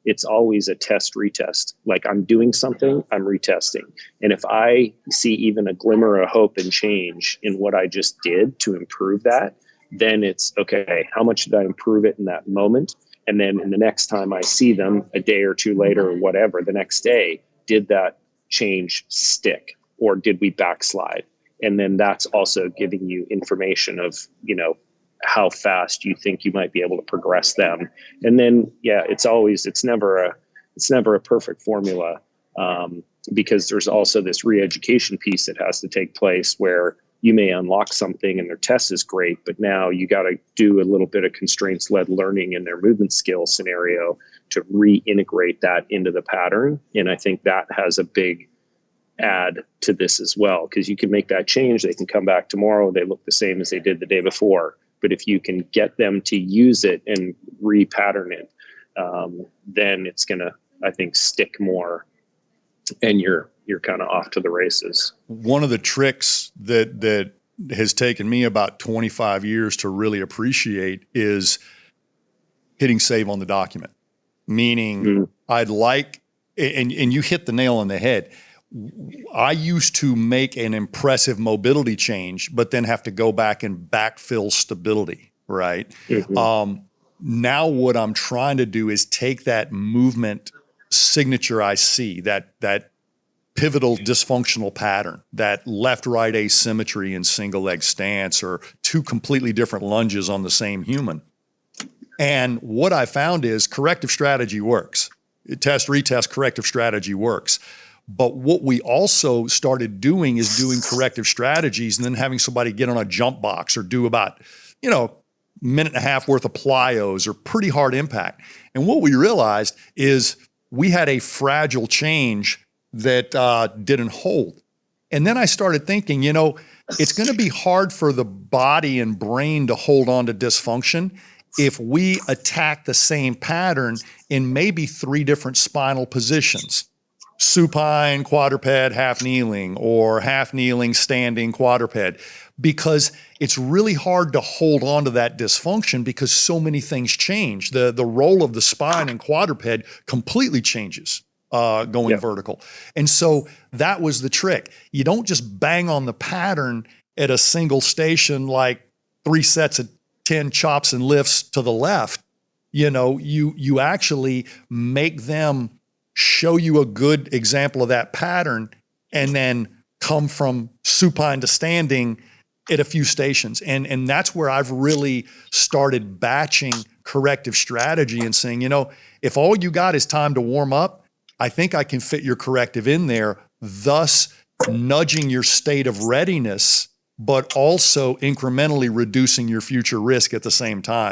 it's always a test retest. Like I'm doing something, I'm retesting. And if I see even a glimmer of hope and change in what I just did to improve that, then it's okay, how much did I improve it in that moment? And then in the next time I see them a day or two later or whatever, the next day, did that change stick or did we backslide? And then that's also giving you information of, how fast you think you might be able to progress them. And then, yeah, it's never a perfect formula, because there's also this re-education piece that has to take place where you may unlock something and their test is great, but now you got to do a little bit of constraints-led learning in their movement skill scenario to reintegrate that into the pattern. And I think that has a big add to this as well, because you can make that change. They can come back tomorrow. They look the same as they did the day before. But if you can get them to use it and repattern it, then it's going to, I think, stick more and you're kind of off to the races. One of the tricks that has taken me about 25 years to really appreciate is hitting save on the document. Meaning I'd like, and you hit the nail on the head. I used to make an impressive mobility change, but then have to go back and backfill stability, right? Now what I'm trying to do is take that movement signature I see, that pivotal dysfunctional pattern, that left-right asymmetry in single leg stance or two completely different lunges on the same human. And what I found is corrective strategy works. Test, retest, corrective strategy works. But what we also started doing is doing corrective strategies and then having somebody get on a jump box or do about, minute and a half worth of plyos or pretty hard impact. And what we realized is we had a fragile change that didn't hold. And then I started thinking, it's going to be hard for the body and brain to hold on to dysfunction if we attack the same pattern in maybe 3 different spinal positions. Supine, quadruped, half kneeling, or half kneeling, standing, quadruped, because it's really hard to hold on to that dysfunction because so many things change. The role of the spine in quadruped completely changes going vertical. And so that was the trick. You don't just bang on the pattern at a single station like 3 sets of 10 chops and lifts to the left. You actually make them show you a good example of that pattern and then come from supine to standing at a few stations. And that's where I've really started batching corrective strategy and saying, if all you got is time to warm up, I think I can fit your corrective in there, thus nudging your state of readiness, but also incrementally reducing your future risk at the same time.